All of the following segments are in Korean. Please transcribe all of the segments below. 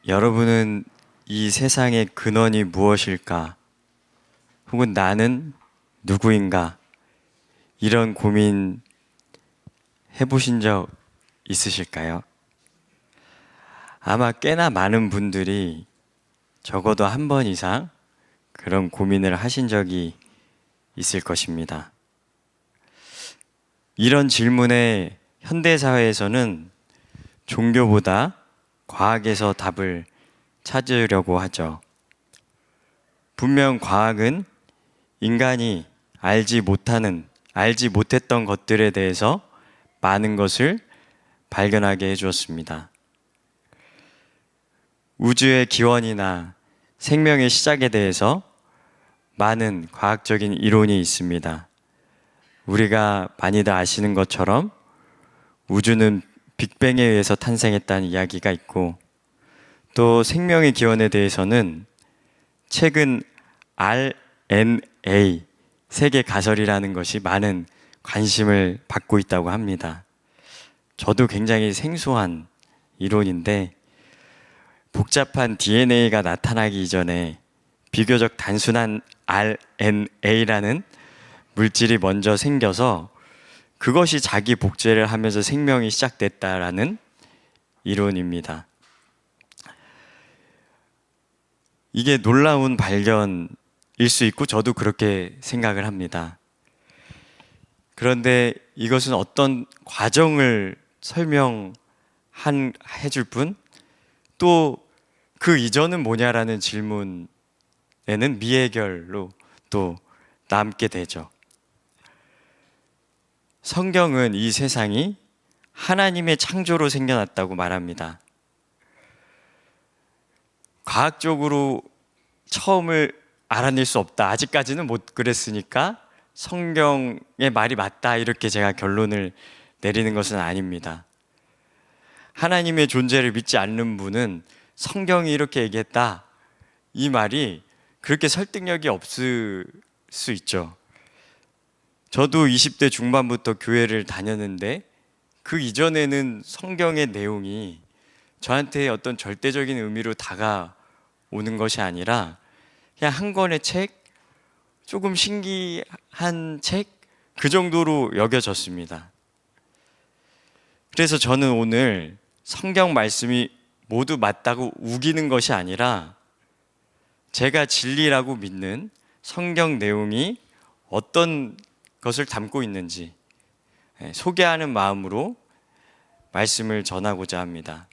여러분은 이 세상의 근원이 무엇일까? 혹은 나는 누구인가? 이런 고민 해보신 적 있으실까요? 아마 꽤나 많은 분들이 적어도 한 번 이상 그런 고민을 하신 적이 있을 것입니다. 이런 질문에 현대사회에서는 종교보다 과학에서 답을 찾으려고 하죠. 분명 과학은 인간이 알지 못했던 것들에 대해서 많은 것을 발견하게 해주었습니다. 우주의 기원이나 생명의 시작에 대해서 많은 과학적인 이론이 있습니다. 우리가 많이들 아시는 것처럼 우주는 빅뱅에 의해서 탄생했다는 이야기가 있고, 또 생명의 기원에 대해서는 최근 RNA, 세계 가설이라는 것이 많은 관심을 받고 있다고 합니다. 저도 굉장히 생소한 이론인데, 복잡한 DNA가 나타나기 이전에 비교적 단순한 RNA라는 물질이 먼저 생겨서 그것이 자기 복제를 하면서 생명이 시작됐다라는 이론입니다. 이게 놀라운 발견일 수 있고 저도 그렇게 생각을 합니다. 그런데 이것은 어떤 과정을 해줄 뿐, 또 그 이전은 뭐냐라는 질문에는 미해결로 또 남게 되죠. 성경은 이 세상이 하나님의 창조로 생겨났다고 말합니다. 과학적으로 처음을 알아낼 수 없다. 아직까지는 못 그랬으니까 성경의 말이 맞다. 이렇게 제가 결론을 내리는 것은 아닙니다. 하나님의 존재를 믿지 않는 분은 성경이 이렇게 얘기했다. 이 말이 그렇게 설득력이 없을 수 있죠. 저도 20대 중반부터 교회를 다녔는데 그 이전에는 성경의 내용이 저한테 어떤 절대적인 의미로 다가오는 것이 아니라 그냥 한 권의 책, 조금 신기한 책, 그 정도로 여겨졌습니다. 그래서 저는 오늘 성경 말씀이 모두 맞다고 우기는 것이 아니라 제가 진리라고 믿는 성경 내용이 어떤 것을 담고 있는지 소개하는 마음으로 말씀을 전하고자 합니다.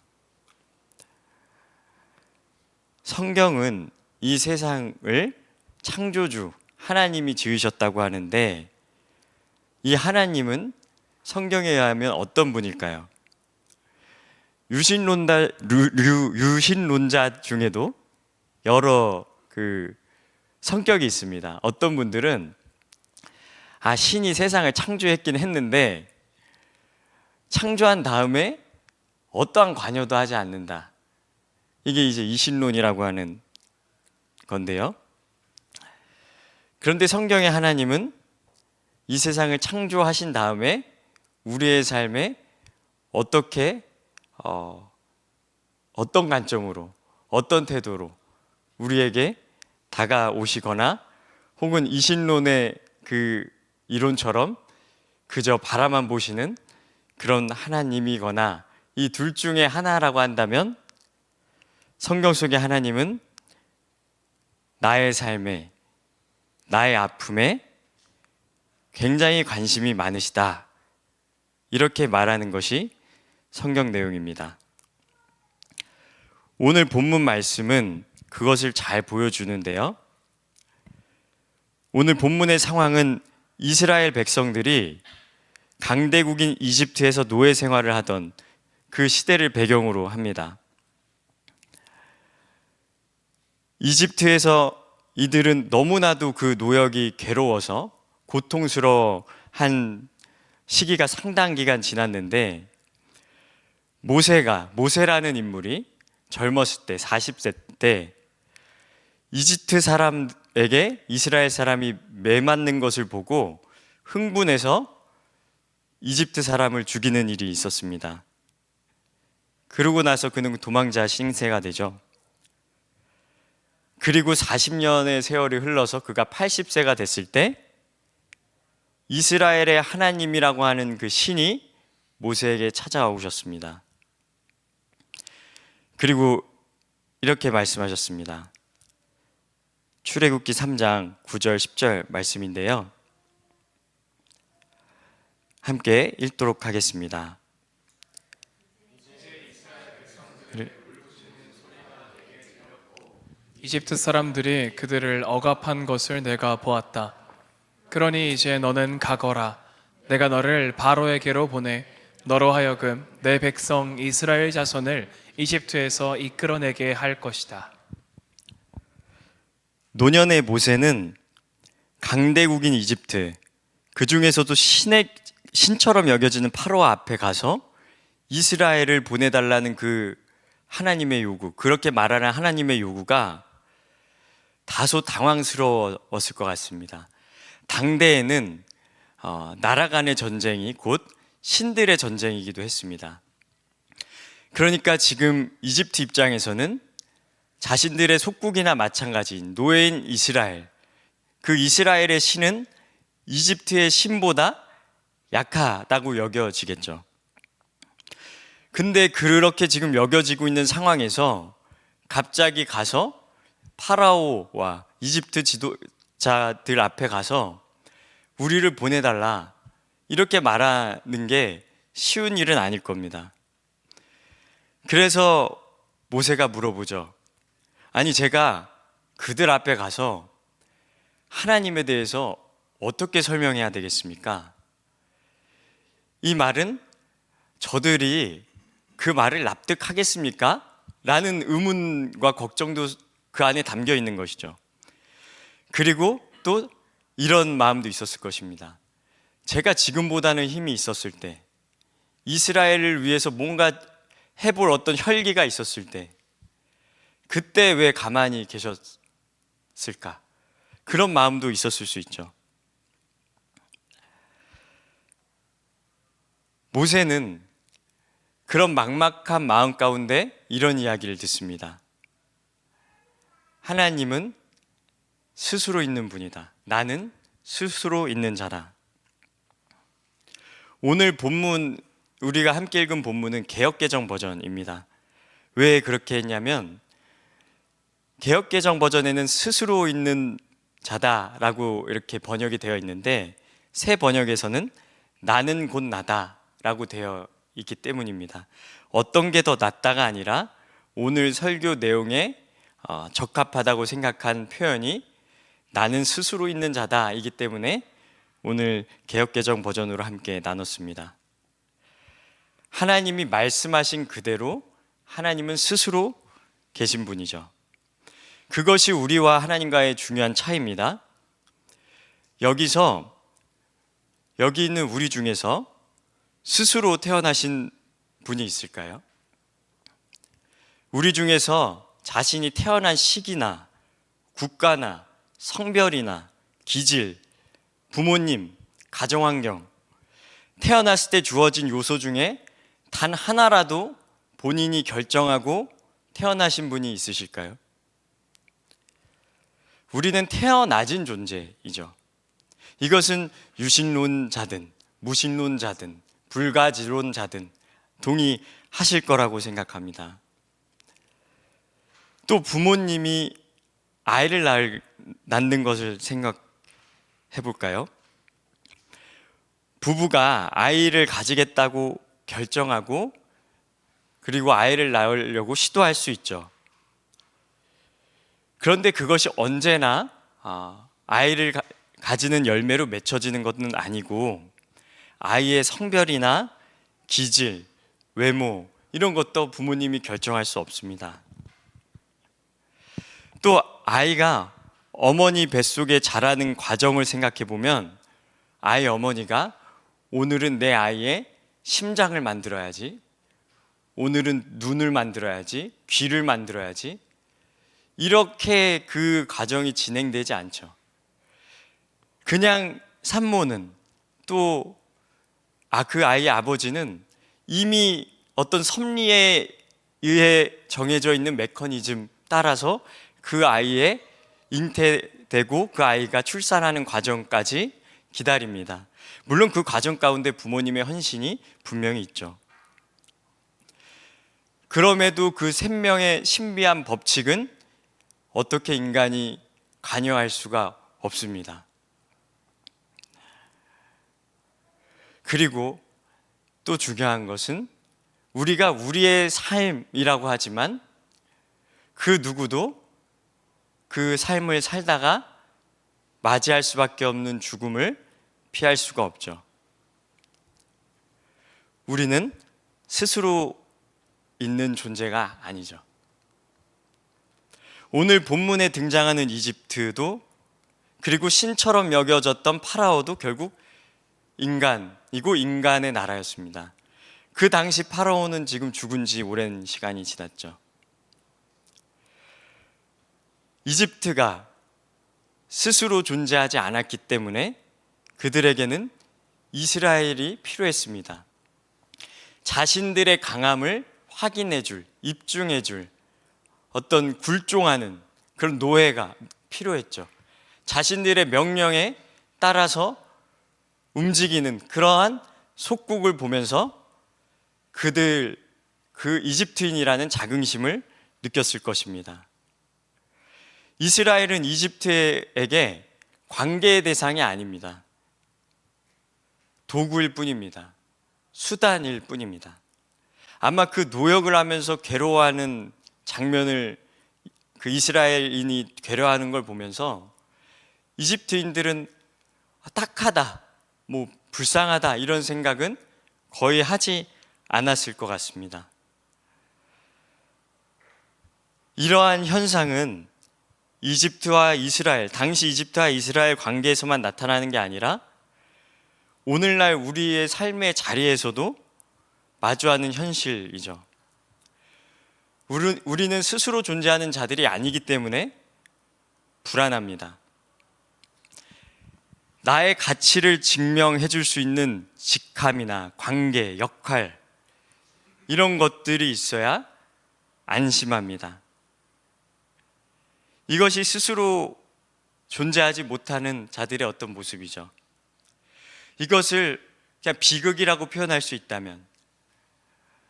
성경은 이 세상을 창조주 하나님이 지으셨다고 하는데, 이 하나님은 성경에 의하면 어떤 분일까요? 유신론자 중에도 여러 성격이 있습니다. 어떤 분들은 신이 세상을 창조했긴 했는데 창조한 다음에 어떠한 관여도 하지 않는다. 이게 이제 이신론이라고 하는 건데요. 그런데 성경의 하나님은 이 세상을 창조하신 다음에 우리의 삶에 어떻게 어떤 관점으로, 어떤 태도로 우리에게 다가오시거나, 혹은 이신론의 그 이론처럼 그저 바라만 보시는 그런 하나님이거나, 이 둘 중에 하나라고 한다면 성경 속의 하나님은 나의 삶에, 나의 아픔에 굉장히 관심이 많으시다. 이렇게 말하는 것이 성경 내용입니다. 오늘 본문 말씀은 그것을 잘 보여주는데요. 오늘 본문의 상황은 이스라엘 백성들이 강대국인 이집트에서 노예 생활을 하던 그 시대를 배경으로 합니다. 이집트에서 이들은 너무나도 그 노역이 괴로워서 고통스러워한 시기가 상당 기간 지났는데, 모세라는 인물이 젊었을 때, 40세 때 이집트 사람에게 이스라엘 사람이 매맞는 것을 보고 흥분해서 이집트 사람을 죽이는 일이 있었습니다. 그러고 나서 그는 도망자 신세가 되죠. 그리고 40년의 세월이 흘러서 그가 80세가 됐을 때 이스라엘의 하나님이라고 하는 그 신이 모세에게 찾아오셨습니다. 그리고 이렇게 말씀하셨습니다. 출애굽기 3장 9절 10절 말씀인데요. 함께 읽도록 하겠습니다. 이집트 사람들이 그들을 억압한 것을 내가 보았다. 그러니 이제 너는 가거라. 내가 너를 바로에게로 보내 너로 하여금 내 백성 이스라엘 자손을 이집트에서 이끌어내게 할 것이다. 노년의 모세는 강대국인 이집트, 그 중에서도 신처럼 여겨지는 파라오 앞에 가서 이스라엘을 보내달라는 그 하나님의 요구, 그렇게 말하는 하나님의 요구가 다소 당황스러웠을 것 같습니다. 당대에는 나라 간의 전쟁이 곧 신들의 전쟁이기도 했습니다. 그러니까 지금 이집트 입장에서는 자신들의 속국이나 마찬가지인 노예인 이스라엘, 그 이스라엘의 신은 이집트의 신보다 약하다고 여겨지겠죠. 근데 그렇게 지금 여겨지고 있는 상황에서 갑자기 가서 파라오와 이집트 지도자들 앞에 가서 우리를 보내달라 이렇게 말하는 게 쉬운 일은 아닐 겁니다. 그래서 모세가 물어보죠. 아니, 제가 그들 앞에 가서 하나님에 대해서 어떻게 설명해야 되겠습니까? 이 말은 저들이 그 말을 납득하겠습니까? 라는 의문과 걱정도 그 안에 담겨 있는 것이죠. 그리고 또 이런 마음도 있었을 것입니다. 제가 지금보다는 힘이 있었을 때, 이스라엘을 위해서 뭔가 해볼 어떤 혈기가 있었을 때, 그때 왜 가만히 계셨을까? 그런 마음도 있었을 수 있죠. 모세는 그런 막막한 마음 가운데 이런 이야기를 듣습니다. 하나님은 스스로 있는 분이다. 나는 스스로 있는 자다. 오늘 본문, 우리가 함께 읽은 본문은 개역개정 버전입니다. 왜 그렇게 했냐면 개역개정 버전에는 스스로 있는 자다라고 이렇게 번역이 되어 있는데 새 번역에서는 나는 곧 나다라고 되어 있기 때문입니다. 어떤 게 더 낫다가 아니라 오늘 설교 내용에 적합하다고 생각한 표현이 나는 스스로 있는 자다이기 때문에 오늘 개역개정 버전으로 함께 나눴습니다. 하나님이 말씀하신 그대로 하나님은 스스로 계신 분이죠. 그것이 우리와 하나님과의 중요한 차이입니다. 여기 있는 우리 중에서 스스로 태어나신 분이 있을까요? 우리 중에서 자신이 태어난 시기나 국가나 성별이나 기질, 부모님, 가정환경, 태어났을 때 주어진 요소 중에 단 하나라도 본인이 결정하고 태어나신 분이 있으실까요? 우리는 태어나진 존재이죠. 이것은 유신론자든 무신론자든 불가지론자든 동의하실 거라고 생각합니다. 또 부모님이 아이를 낳는 것을 생각해 볼까요? 부부가 아이를 가지겠다고 결정하고 그리고 아이를 낳으려고 시도할 수 있죠. 그런데 그것이 언제나 아이를 가지는 열매로 맺혀지는 것은 아니고 아이의 성별이나 기질, 외모 이런 것도 부모님이 결정할 수 없습니다. 또 아이가 어머니 뱃속에 자라는 과정을 생각해 보면 아이 어머니가 오늘은 내 아이의 심장을 만들어야지, 오늘은 눈을 만들어야지, 귀를 만들어야지, 이렇게 그 과정이 진행되지 않죠. 그냥 산모는 또 그 아이의 아버지는 이미 어떤 섭리에 의해 정해져 있는 메커니즘 따라서 그 아이의 잉태되고 그 아이가 출산하는 과정까지 기다립니다. 물론 그 과정 가운데 부모님의 헌신이 분명히 있죠. 그럼에도 그 생명의 신비한 법칙은 어떻게 인간이 관여할 수가 없습니다. 그리고 또 중요한 것은 우리가 우리의 삶이라고 하지만 그 누구도 그 삶을 살다가 맞이할 수밖에 없는 죽음을 피할 수가 없죠. 우리는 스스로 있는 존재가 아니죠. 오늘 본문에 등장하는 이집트도 그리고 신처럼 여겨졌던 파라오도 결국 인간이고 인간의 나라였습니다. 그 당시 파라오는 지금 죽은 지 오랜 시간이 지났죠. 이집트가 스스로 존재하지 않았기 때문에 그들에게는 이스라엘이 필요했습니다. 자신들의 강함을 확인해줄, 입증해줄 어떤 굴종하는 그런 노예가 필요했죠. 자신들의 명령에 따라서 움직이는 그러한 속국을 보면서 그들 그 이집트인이라는 자긍심을 느꼈을 것입니다. 이스라엘은 이집트에게 관계의 대상이 아닙니다. 도구일 뿐입니다. 수단일 뿐입니다. 아마 그 노역을 하면서 괴로워하는 장면을 그 이스라엘인이 괴로워하는 걸 보면서 이집트인들은 딱하다, 불쌍하다 이런 생각은 거의 하지 않았을 것 같습니다. 이러한 현상은 이집트와 이스라엘, 당시 이집트와 이스라엘 관계에서만 나타나는 게 아니라 오늘날 우리의 삶의 자리에서도 마주하는 현실이죠. 우리는 스스로 존재하는 자들이 아니기 때문에 불안합니다. 나의 가치를 증명해 줄 수 있는 직함이나 관계, 역할 이런 것들이 있어야 안심합니다. 이것이 스스로 존재하지 못하는 자들의 어떤 모습이죠. 이것을 그냥 비극이라고 표현할 수 있다면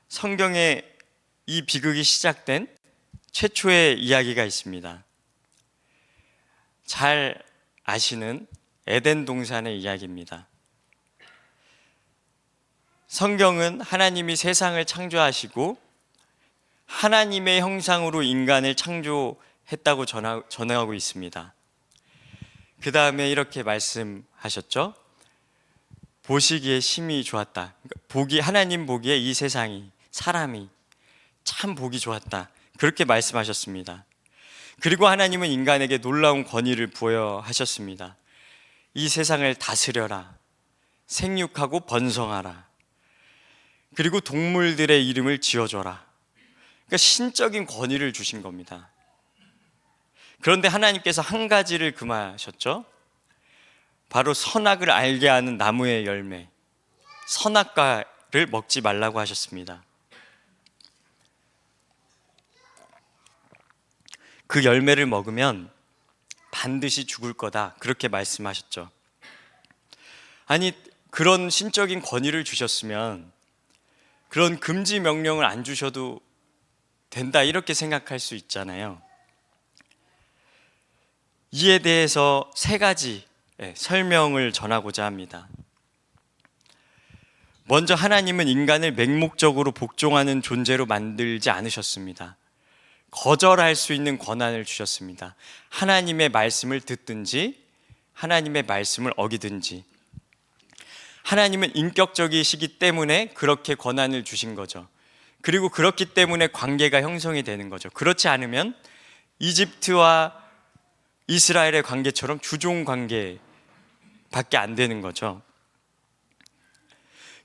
성경에 이 비극이 시작된 최초의 이야기가 있습니다. 잘 아시는 에덴 동산의 이야기입니다. 성경은 하나님이 세상을 창조하시고 하나님의 형상으로 인간을 창조했다고 전하고 있습니다. 그 다음에 이렇게 말씀하셨죠. 보시기에 심히 좋았다. 하나님 보기에 이 세상이, 사람이 참 보기 좋았다. 그렇게 말씀하셨습니다. 그리고 하나님은 인간에게 놀라운 권위를 부여하셨습니다. 이 세상을 다스려라. 생육하고 번성하라. 그리고 동물들의 이름을 지어줘라. 그러니까 신적인 권위를 주신 겁니다. 그런데 하나님께서 한 가지를 금하셨죠. 바로 선악을 알게 하는 나무의 열매, 선악과를 먹지 말라고 하셨습니다. 그 열매를 먹으면 반드시 죽을 거다. 그렇게 말씀하셨죠. 아니, 그런 신적인 권위를 주셨으면 그런 금지 명령을 안 주셔도 된다. 이렇게 생각할 수 있잖아요. 이에 대해서 세 가지 설명을 전하고자 합니다. 먼저 하나님은 인간을 맹목적으로 복종하는 존재로 만들지 않으셨습니다. 거절할 수 있는 권한을 주셨습니다. 하나님의 말씀을 듣든지 하나님의 말씀을 어기든지. 하나님은 인격적이시기 때문에 그렇게 권한을 주신 거죠. 그리고 그렇기 때문에 관계가 형성이 되는 거죠. 그렇지 않으면 이집트와 이스라엘의 관계처럼 주종 관계밖에 안 되는 거죠.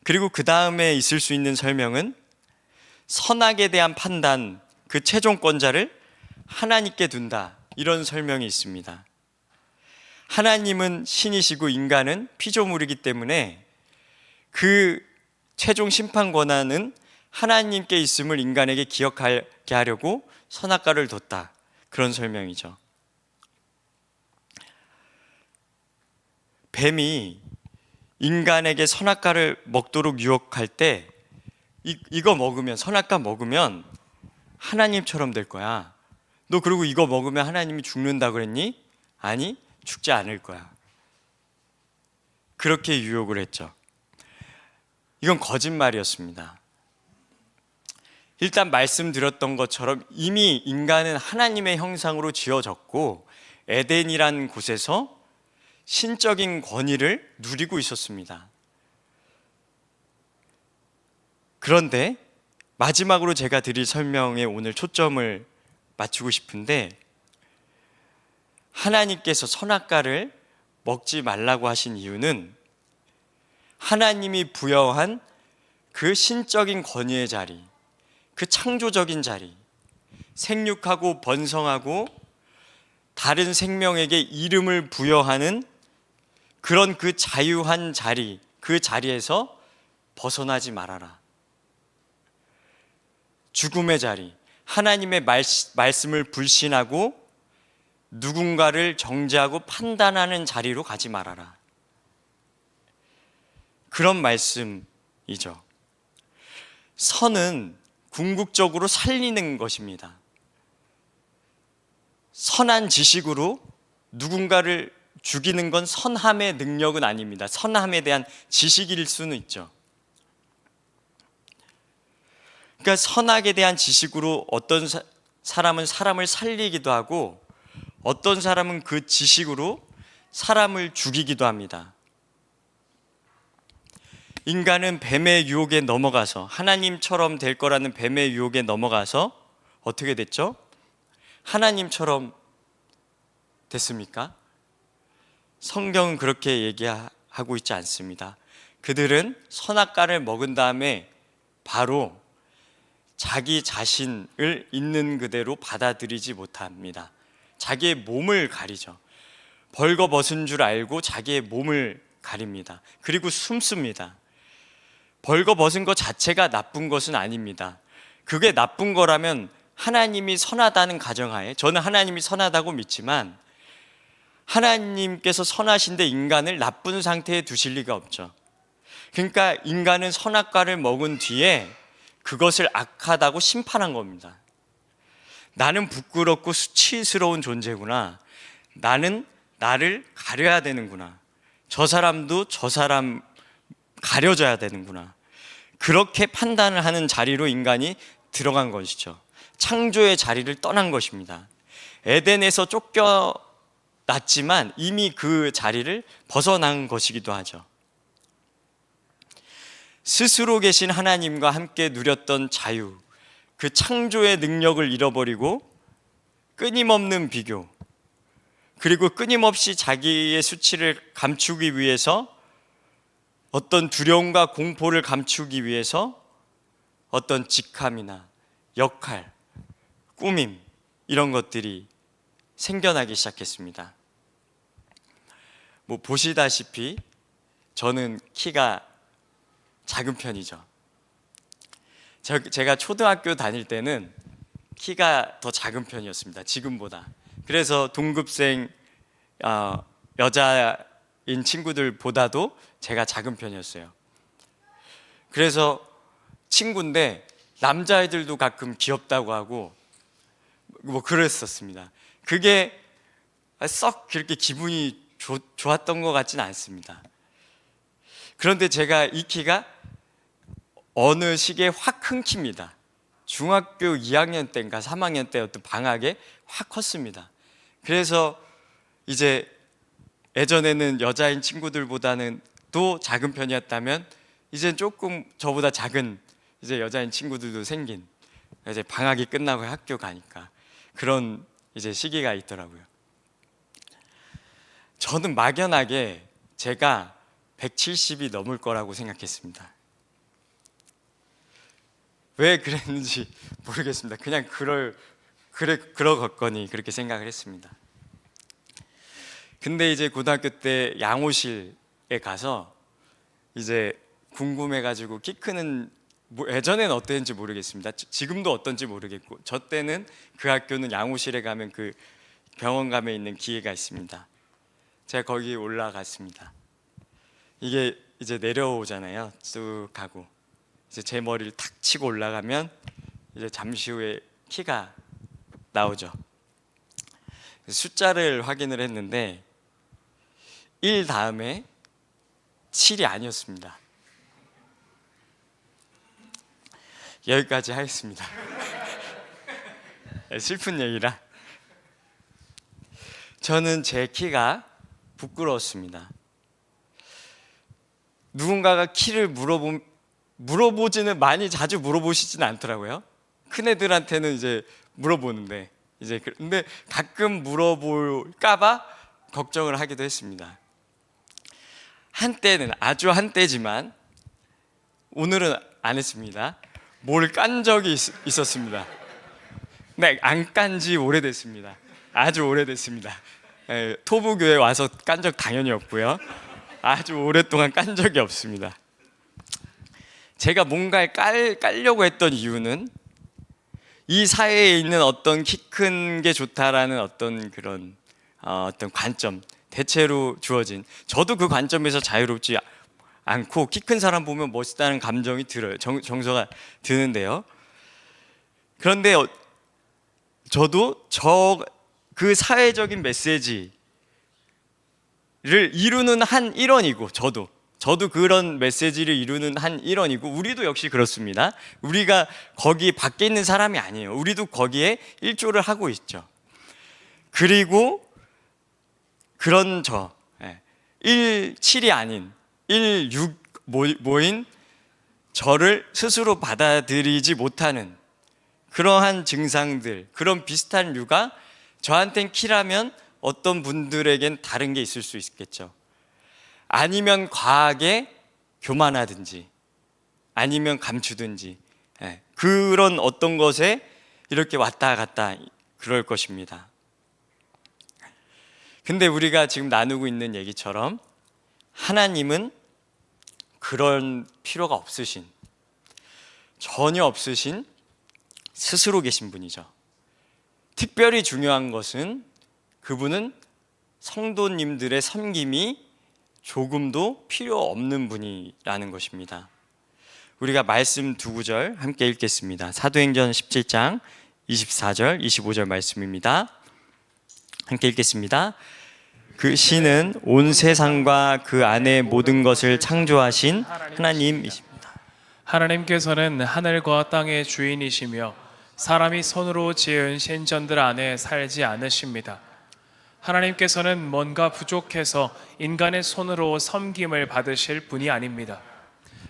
그리고 그 다음에 있을 수 있는 설명은 선악에 대한 판단, 그 최종권자를 하나님께 둔다. 이런 설명이 있습니다. 하나님은 신이시고 인간은 피조물이기 때문에 그 최종 심판 권한은 하나님께 있음을 인간에게 기억하게 하려고 선악과를 뒀다. 그런 설명이죠. 뱀이 인간에게 선악과를 먹도록 유혹할 때 이거 먹으면, 선악과 먹으면 하나님처럼 될 거야. 너 그리고 이거 먹으면 하나님이 죽는다 그랬니? 아니, 죽지 않을 거야. 그렇게 유혹을 했죠. 이건 거짓말이었습니다. 일단 말씀드렸던 것처럼 이미 인간은 하나님의 형상으로 지어졌고 에덴이란 곳에서 신적인 권위를 누리고 있었습니다. 그런데 마지막으로 제가 드릴 설명에 오늘 초점을 맞추고 싶은데, 하나님께서 선악과를 먹지 말라고 하신 이유는 하나님이 부여한 그 신적인 권위의 자리, 그 창조적인 자리, 생육하고 번성하고 다른 생명에게 이름을 부여하는 그런 그 자유한 자리, 그 자리에서 벗어나지 말아라. 죽음의 자리, 하나님의 말씀을 불신하고 누군가를 정죄하고 판단하는 자리로 가지 말아라. 그런 말씀이죠. 선은 궁극적으로 살리는 것입니다. 선한 지식으로 누군가를 죽이는 건 선함의 능력은 아닙니다. 선함에 대한 지식일 수는 있죠. 그러니까 선악에 대한 지식으로 어떤 사람은 사람을 살리기도 하고 어떤 사람은 그 지식으로 사람을 죽이기도 합니다. 인간은 뱀의 유혹에 넘어가서, 하나님처럼 될 거라는 뱀의 유혹에 넘어가서 어떻게 됐죠? 하나님처럼 됐습니까? 성경은 그렇게 얘기하고 있지 않습니다. 그들은 선악과를 먹은 다음에 바로 자기 자신을 있는 그대로 받아들이지 못합니다. 자기의 몸을 가리죠. 벌거벗은 줄 알고 자기의 몸을 가립니다. 그리고 숨습니다. 벌거벗은 것 자체가 나쁜 것은 아닙니다. 그게 나쁜 거라면 하나님이 선하다는 가정하에, 저는 하나님이 선하다고 믿지만 하나님께서 선하신데 인간을 나쁜 상태에 두실 리가 없죠. 그러니까 인간은 선악과를 먹은 뒤에 그것을 악하다고 심판한 겁니다. 나는 부끄럽고 수치스러운 존재구나. 나는 나를 가려야 되는구나. 저 사람도 저 사람 가려져야 되는구나. 그렇게 판단을 하는 자리로 인간이 들어간 것이죠. 창조의 자리를 떠난 것입니다. 에덴에서 쫓겨났지만 이미 그 자리를 벗어난 것이기도 하죠. 스스로 계신 하나님과 함께 누렸던 자유, 그 창조의 능력을 잃어버리고 끊임없는 비교, 그리고 끊임없이 자기의 수치를 감추기 위해서, 어떤 두려움과 공포를 감추기 위해서 어떤 직함이나 역할, 꾸밈, 이런 것들이 생겨나기 시작했습니다. 보시다시피 저는 키가 작은 편이죠. 제가 초등학교 다닐 때는 키가 더 작은 편이었습니다. 지금보다. 그래서 동급생 여자인 친구들보다도 제가 작은 편이었어요. 그래서 친구인데 남자애들도 가끔 귀엽다고 하고 그랬었습니다. 그게 썩 그렇게 기분이 좋았던 것 같지는 않습니다. 그런데 제가 이 키가 어느 시기에 확 큰 키입니다. 중학교 2학년 때인가 3학년 때 어떤 방학에 확 컸습니다. 그래서 이제 예전에는 여자인 친구들보다는 또 작은 편이었다면 이제 조금 저보다 작은 이제 여자인 친구들도 생긴, 이제 방학이 끝나고 학교 가니까 그런 이제 시기가 있더라고요. 저는 막연하게 제가 170이 넘을 거라고 생각했습니다. 왜 그랬는지 모르겠습니다. 그냥 그러겠거니 그렇게 생각을 했습니다. 근데 이제 고등학교 때 양호실에 가서 이제 궁금해가지고 키 크는 뭐 예전에는 어땠는지 모르겠습니다. 지금도 어떤지 모르겠고, 저 때는 그 학교는 양호실에 가면 그 병원감에 있는 기계가 있습니다. 제가 거기 올라갔습니다. 이게 이제 내려오잖아요. 쑥 가고 이제 제 머리를 탁 치고 올라가면 이제 잠시 후에 키가 나오죠. 숫자를 확인을 했는데 1 다음에 7이 아니었습니다. 여기까지 하겠습니다. 슬픈 얘기라. 저는 제 키가 부끄러웠습니다. 누군가가 키를 물어보지는 많이 자주 물어보시지는 않더라고요. 큰 애들한테는 이제 물어보는데 이제 근데 가끔 물어볼까봐 걱정을 하기도 했습니다. 한때는 아주 한때지만 오늘은 안 했습니다. 뭘 깐 적이 있었습니다. 네, 안 깐 지 오래됐습니다. 아주 오래됐습니다. 토부교회 와서 깐 적 당연히 없고요. 아주 오랫동안 깐 적이 없습니다. 제가 뭔가를 깔려고 했던 이유는 이 사회에 있는 어떤 키 큰 게 좋다라는 어떤 그런 어떤 관점, 대체로 주어진, 저도 그 관점에서 자유롭지 않고 키 큰 사람 보면 멋있다는 감정이 들어요. 정서가 드는데요. 그런데 저도 그 사회적인 메시지를 이루는 한 일원이고, 저도 그런 메시지를 이루는 한 일원이고, 우리도 역시 그렇습니다. 우리가 거기 밖에 있는 사람이 아니에요. 우리도 거기에 일조를 하고 있죠. 그리고 그런 1.7이 아닌 1.6 모인 저를 스스로 받아들이지 못하는 그러한 증상들, 그런 비슷한 류가 저한텐 키라면 어떤 분들에겐 다른 게 있을 수 있겠죠. 아니면 과하게 교만하든지 아니면 감추든지, 그런 어떤 것에 이렇게 왔다 갔다 그럴 것입니다. 근데 우리가 지금 나누고 있는 얘기처럼 하나님은 그런 필요가 없으신, 전혀 없으신 스스로 계신 분이죠. 특별히 중요한 것은 그분은 성도님들의 섬김이 조금도 필요 없는 분이라는 것입니다. 우리가 말씀 두 구절 함께 읽겠습니다. 사도행전 17장 24절 25절 말씀입니다. 함께 읽겠습니다. 그 신은 온 세상과 그 안에 모든 것을 창조하신 하나님이십니다. 하나님께서는 하늘과 땅의 주인이시며 사람이 손으로 지은 신전들 안에 살지 않으십니다. 하나님께서는 뭔가 부족해서 인간의 손으로 섬김을 받으실 분이 아닙니다.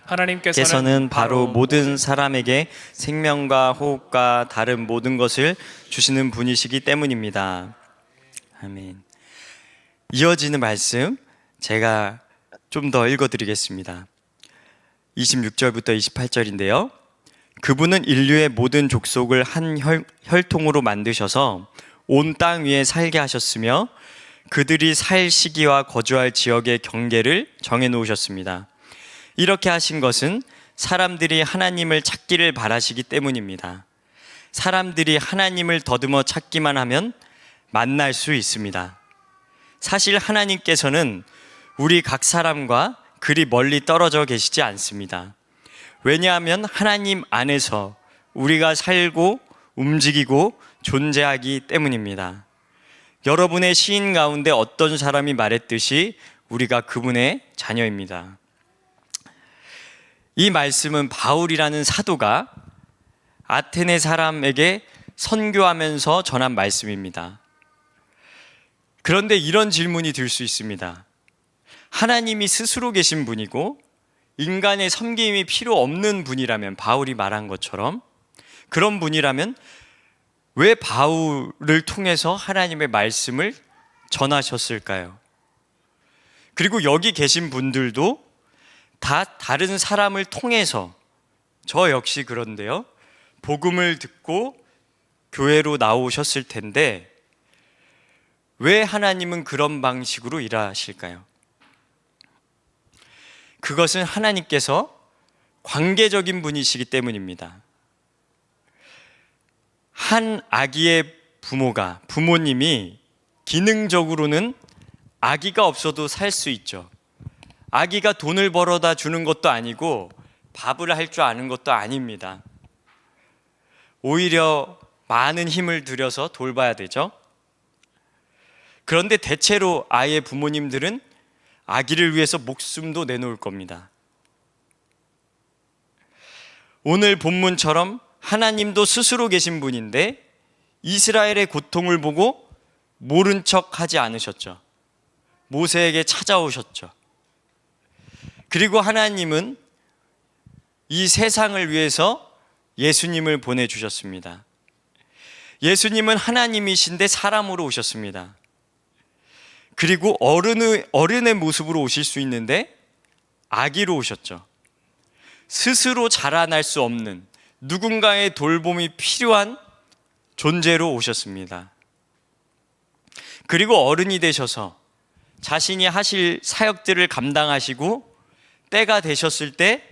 하나님께서는 바로 모든 사람에게 생명과 호흡과 다른 모든 것을 주시는 분이시기 때문입니다. 아멘. 이어지는 말씀 제가 좀 더 읽어드리겠습니다. 26절부터 28절인데요. 그분은 인류의 모든 족속을 한 혈통으로 만드셔서 온 땅 위에 살게 하셨으며 그들이 살 시기와 거주할 지역의 경계를 정해 놓으셨습니다. 이렇게 하신 것은 사람들이 하나님을 찾기를 바라시기 때문입니다. 사람들이 하나님을 더듬어 찾기만 하면 만날 수 있습니다. 사실 하나님께서는 우리 각 사람과 그리 멀리 떨어져 계시지 않습니다. 왜냐하면 하나님 안에서 우리가 살고 움직이고 존재하기 때문입니다. 여러분의 시인 가운데 어떤 사람이 말했듯이 우리가 그분의 자녀입니다. 이 말씀은 바울이라는 사도가 아테네 사람에게 선교하면서 전한 말씀입니다. 그런데 이런 질문이 들 수 있습니다. 하나님이 스스로 계신 분이고 인간의 섬김이 필요 없는 분이라면, 바울이 말한 것처럼 그런 분이라면 왜 바울을 통해서 하나님의 말씀을 전하셨을까요? 그리고 여기 계신 분들도 다 다른 사람을 통해서, 저 역시 그런데요, 복음을 듣고 교회로 나오셨을 텐데 왜 하나님은 그런 방식으로 일하실까요? 그것은 하나님께서 관계적인 분이시기 때문입니다. 한 아기의 부모님이 기능적으로는 아기가 없어도 살 수 있죠. 아기가 돈을 벌어다 주는 것도 아니고 밥을 할 줄 아는 것도 아닙니다. 오히려 많은 힘을 들여서 돌봐야 되죠. 그런데 대체로 아이의 부모님들은 아기를 위해서 목숨도 내놓을 겁니다. 오늘 본문처럼 하나님도 스스로 계신 분인데 이스라엘의 고통을 보고 모른 척 하지 않으셨죠. 모세에게 찾아오셨죠. 그리고 하나님은 이 세상을 위해서 예수님을 보내주셨습니다. 예수님은 하나님이신데 사람으로 오셨습니다. 그리고 어른의 모습으로 오실 수 있는데 아기로 오셨죠. 스스로 자라날 수 없는 누군가의 돌봄이 필요한 존재로 오셨습니다. 그리고 어른이 되셔서 자신이 하실 사역들을 감당하시고 때가 되셨을 때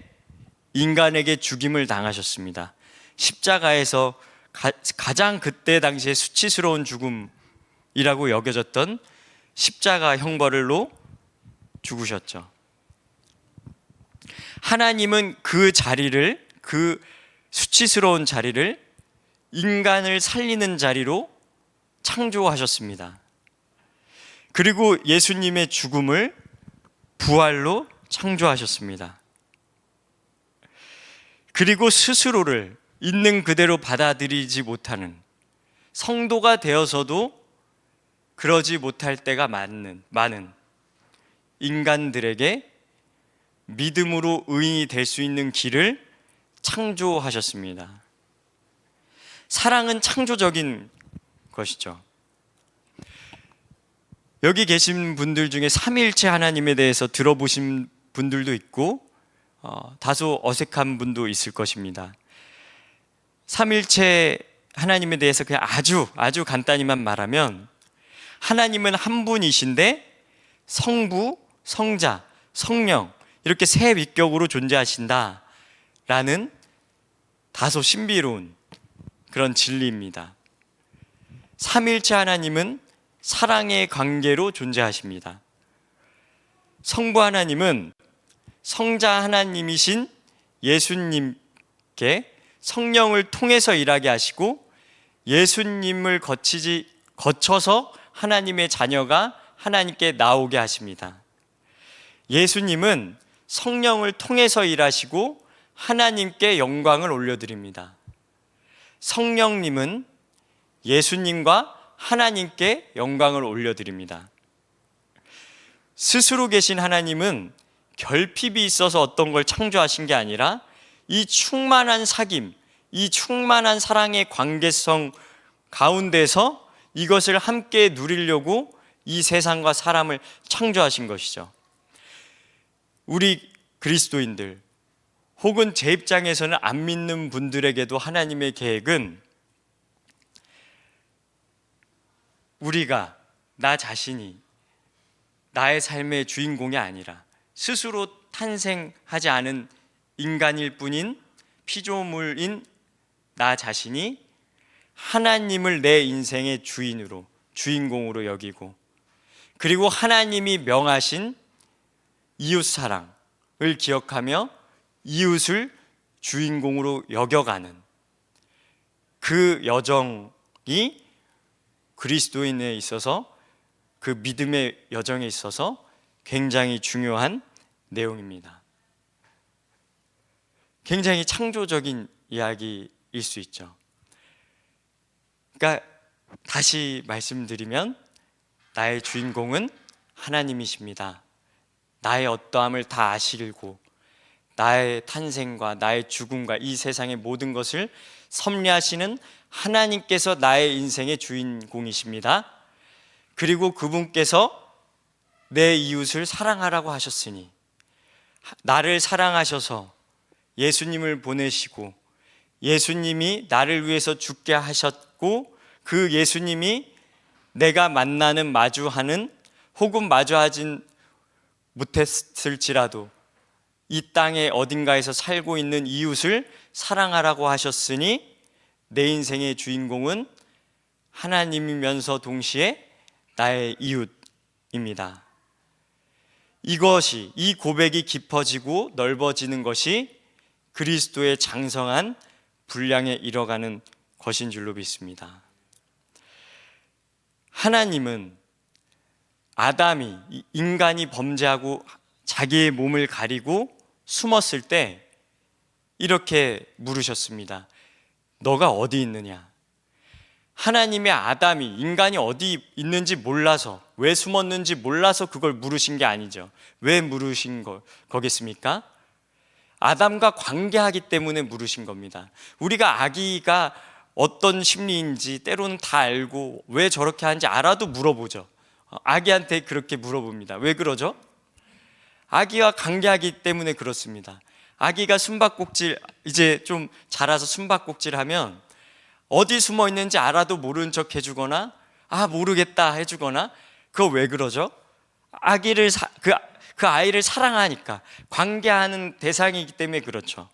인간에게 죽임을 당하셨습니다. 십자가에서 가장 그때 당시에 수치스러운 죽음이라고 여겨졌던 십자가 형벌로 죽으셨죠. 하나님은 그 자리를, 그 수치스러운 자리를 인간을 살리는 자리로 창조하셨습니다. 그리고 예수님의 죽음을 부활로 창조하셨습니다. 그리고 스스로를 있는 그대로 받아들이지 못하는, 성도가 되어서도 그러지 못할 때가 많은 인간들에게 믿음으로 의인이 될 수 있는 길을 창조하셨습니다. 사랑은 창조적인 것이죠. 여기 계신 분들 중에 삼위일체 하나님에 대해서 들어보신 분들도 있고 다소 어색한 분도 있을 것입니다. 삼위일체 하나님에 대해서 그냥 아주 간단히만 말하면, 하나님은 한 분이신데 성부, 성자, 성령 이렇게 세 위격으로 존재하신다라는 다소 신비로운 그런 진리입니다. 삼위일체 하나님은 사랑의 관계로 존재하십니다. 성부 하나님은 성자 하나님이신 예수님께 성령을 통해서 일하게 하시고, 예수님을 거쳐서 하나님의 자녀가 하나님께 나오게 하십니다. 예수님은 성령을 통해서 일하시고 하나님께 영광을 올려드립니다. 성령님은 예수님과 하나님께 영광을 올려드립니다. 스스로 계신 하나님은 결핍이 있어서 어떤 걸 창조하신 게 아니라 이 충만한 사귐, 이 충만한 사랑의 관계성 가운데서 이것을 함께 누리려고 이 세상과 사람을 창조하신 것이죠. 우리 그리스도인들 혹은 제 입장에서는 안 믿는 분들에게도 하나님의 계획은 우리가, 나 자신이 나의 삶의 주인공이 아니라 스스로 탄생하지 않은 인간일 뿐인 피조물인 나 자신이 하나님을 내 인생의 주인공으로 여기고, 그리고 하나님이 명하신 이웃 사랑을 기억하며 이웃을 주인공으로 여겨가는 그 여정이 그리스도인에 있어서, 그 믿음의 여정에 있어서 굉장히 중요한 내용입니다. 굉장히 창조적인 이야기일 수 있죠. 그러니까 다시 말씀드리면 나의 주인공은 하나님이십니다. 나의 어떠함을 다 아시고 나의 탄생과 나의 죽음과 이 세상의 모든 것을 섭리하시는 하나님께서 나의 인생의 주인공이십니다. 그리고 그분께서 내 이웃을 사랑하라고 하셨으니, 나를 사랑하셔서 예수님을 보내시고 예수님이 나를 위해서 죽게 하셨고, 그 예수님이 내가 마주하는 혹은 마주하진 못했을지라도 이 땅의 어딘가에서 살고 있는 이웃을 사랑하라고 하셨으니 내 인생의 주인공은 하나님이면서 동시에 나의 이웃입니다. 이 고백이 깊어지고 넓어지는 것이 그리스도의 장성한 분량에 이뤄가는 것인 줄로 믿습니다. 하나님은 인간이 범죄하고 자기의 몸을 가리고 숨었을 때 이렇게 물으셨습니다. 너가 어디 있느냐? 하나님의 인간이 어디 있는지 몰라서, 왜 숨었는지 몰라서 그걸 물으신 게 아니죠. 왜 물으신 거겠습니까? 아담과 관계하기 때문에 물으신 겁니다. 우리가 아기가 어떤 심리인지 때로는 다 알고 왜 저렇게 하는지 알아도 물어보죠. 아기한테 그렇게 물어봅니다. 왜 그러죠? 아기와 관계하기 때문에 그렇습니다. 아기가 숨바꼭질, 이제 좀 자라서 숨바꼭질 하면 어디 숨어 있는지 알아도 모르는 척 해주거나 모르겠다 해주거나, 그거 왜 그러죠? 그 아이를 사랑하니까, 관계하는 대상이기 때문에 그렇죠.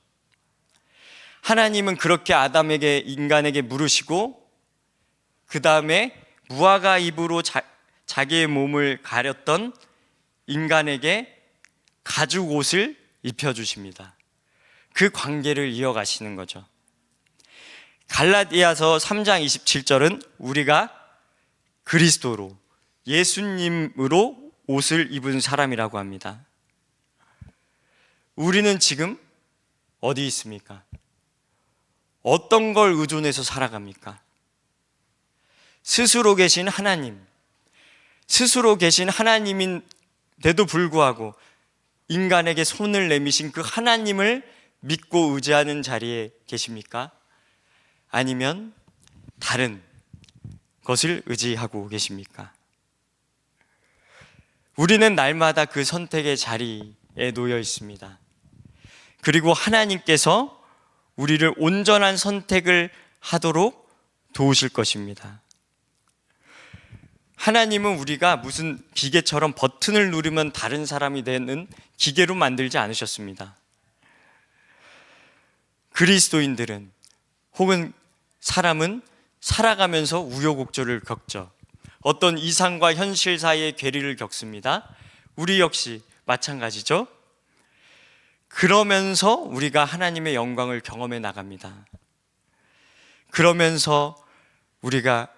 하나님은 그렇게 인간에게 물으시고, 그 다음에 무화과 잎으로 자기의 몸을 가렸던 인간에게 가죽 옷을 입혀주십니다. 그 관계를 이어가시는 거죠. 갈라디아서 3장 27절은 우리가 그리스도로, 예수님으로 옷을 입은 사람이라고 합니다. 우리는 지금 어디 있습니까? 어떤 걸 의존해서 살아갑니까? 스스로 계신 하나님인데도 불구하고 인간에게 손을 내미신 그 하나님을 믿고 의지하는 자리에 계십니까? 아니면 다른 것을 의지하고 계십니까? 우리는 날마다 그 선택의 자리에 놓여 있습니다. 그리고 하나님께서 우리를 온전한 선택을 하도록 도우실 것입니다. 하나님은 우리가 무슨 기계처럼 버튼을 누르면 다른 사람이 되는 기계로 만들지 않으셨습니다. 그리스도인들은, 혹은 사람은 살아가면서 우여곡절을 겪죠. 어떤 이상과 현실 사이의 괴리를 겪습니다. 우리 역시 마찬가지죠. 그러면서 우리가 하나님의 영광을 경험해 나갑니다. 그러면서 우리가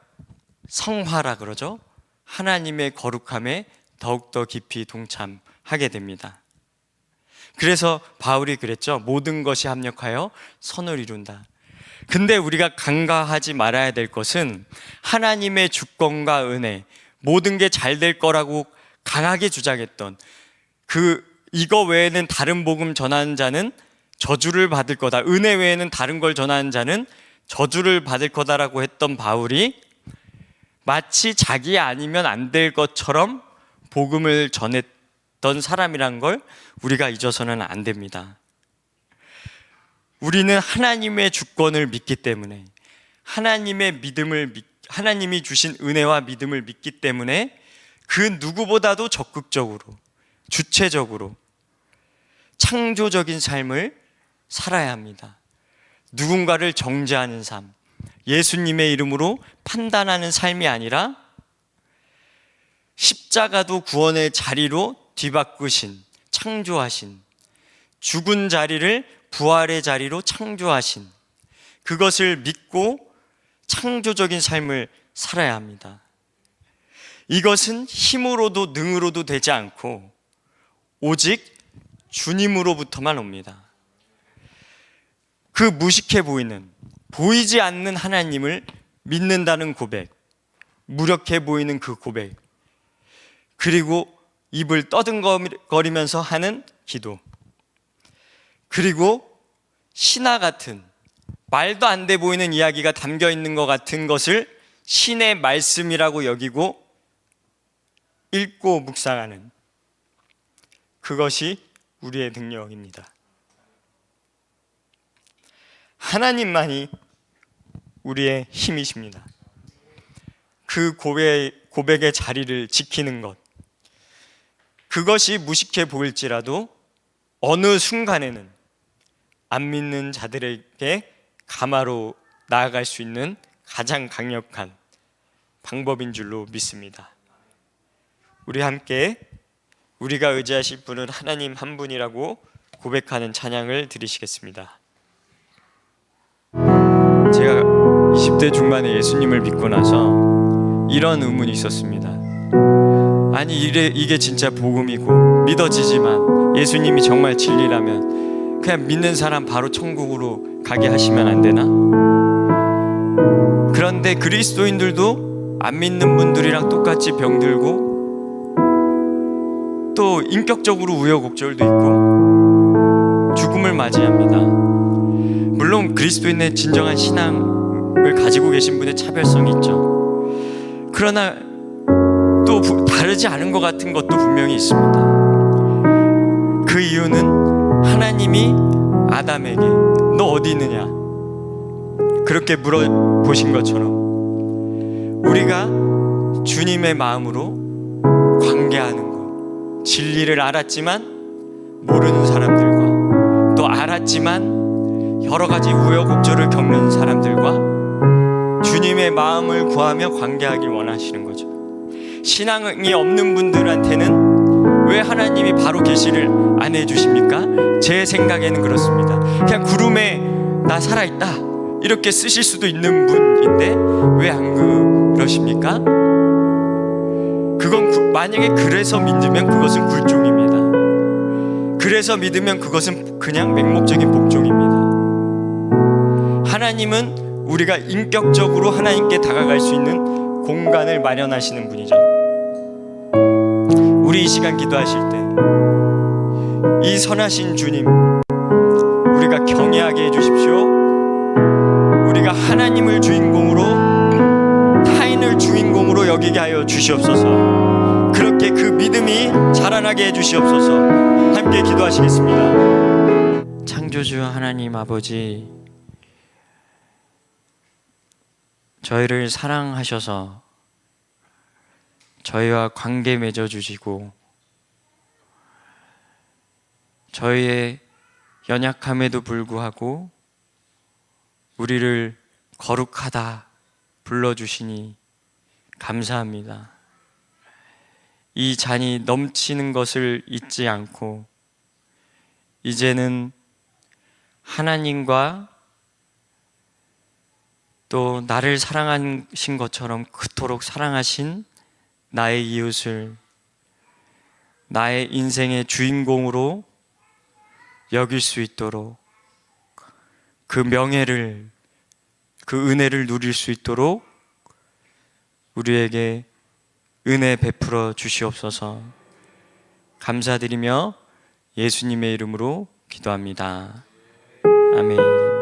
성화라 그러죠. 하나님의 거룩함에 더욱더 깊이 동참하게 됩니다. 그래서 바울이 그랬죠. 모든 것이 합력하여 선을 이룬다. 근데 우리가 간과하지 말아야 될 것은 하나님의 주권과 은혜, 모든 게 잘 될 거라고 강하게 주장했던 이거 외에는 다른 복음 전하는 자는 저주를 받을 거다, 은혜 외에는 다른 걸 전하는 자는 저주를 받을 거다라고 했던 바울이 마치 자기 아니면 안 될 것처럼 복음을 전했던 사람이란 걸 우리가 잊어서는 안 됩니다. 우리는 하나님의 주권을 믿기 때문에, 하나님이 주신 은혜와 믿음을 믿기 때문에 그 누구보다도 적극적으로, 주체적으로 창조적인 삶을 살아야 합니다. 누군가를 정죄하는 삶, 예수님의 이름으로 판단하는 삶이 아니라 십자가도 구원의 자리로 뒤바꾸신, 창조하신, 죽은 자리를 부활의 자리로 창조하신, 그것을 믿고 창조적인 삶을 살아야 합니다. 이것은 힘으로도 능으로도 되지 않고 오직 주님으로부터만 옵니다. 그 무식해 보이지 않는 하나님을 믿는다는 고백, 무력해 보이는 그 고백, 그리고 입을 떠듬거리면서 하는 기도, 그리고 신화 같은, 말도 안 돼 보이는 이야기가 담겨 있는 것 같은 것을 신의 말씀이라고 여기고 읽고 묵상하는, 그것이 우리의 능력입니다. 하나님만이 우리의 힘이십니다. 그 고백의 자리를 지키는 것, 그것이 무식해 보일지라도 어느 순간에는 안 믿는 자들에게 가마로 나아갈 수 있는 가장 강력한 방법인 줄로 믿습니다. 우리 함께 우리가 의지하실 분은 하나님 한 분이라고 고백하는 찬양을 드리시겠습니다. 제가 20대 중반에 예수님을 믿고 나서 이런 의문이 있었습니다. 아니 이게 진짜 복음이고 믿어지지만 예수님이 정말 진리라면 그냥 믿는 사람 바로 천국으로 가게 하시면 안 되나? 그런데 그리스도인들도 안 믿는 분들이랑 똑같이 병들고 또 인격적으로 우여곡절도 있고 죽음을 맞이합니다. 물론 그리스도인의 진정한 신앙을 가지고 계신 분의 차별성이 있죠. 그러나 또 다르지 않은 것 같은 것도 분명히 있습니다. 그 이유는 하나님이 아담에게 너 어디 있느냐 그렇게 물어보신 것처럼 우리가 주님의 마음으로 관계하는 것, 진리를 알았지만 모르는 사람들과 또 알았지만 여러 가지 우여곡절을 겪는 사람들과 주님의 마음을 구하며 관계하길 원하시는 거죠. 신앙이 없는 분들한테는 왜 하나님이 바로 계시를 안 해주십니까? 제 생각에는 그렇습니다. 그냥 구름에 나 살아있다 이렇게 쓰실 수도 있는 분인데 왜 안 그러십니까? 그건 만약에 그래서 믿으면 그것은 굴종입니다. 그래서 믿으면 그것은 그냥 맹목적인 복종입니다. 하나님은 우리가 인격적으로 하나님께 다가갈 수 있는 공간을 마련하시는 분이죠. 우리 이 시간 기도하실 때 이 선하신 주님 우리가 경외하게 해주십시오. 우리가 하나님을 주인공으로 타인을 주인공으로 여기게 하여 주시옵소서. 그렇게 그 믿음이 자라나게 해주시옵소서. 함께 기도하시겠습니다. 창조주 하나님 아버지, 저희를 사랑하셔서 저희와 관계 맺어주시고 저희의 연약함에도 불구하고 우리를 거룩하다 불러주시니 감사합니다. 이 잔이 넘치는 것을 잊지 않고 이제는 하나님과 또 나를 사랑하신 것처럼 그토록 사랑하신 나의 이웃을 나의 인생의 주인공으로 여길 수 있도록 그 명예를 그 은혜를 누릴 수 있도록 우리에게 은혜 베풀어 주시옵소서. 감사드리며 예수님의 이름으로 기도합니다. 아멘.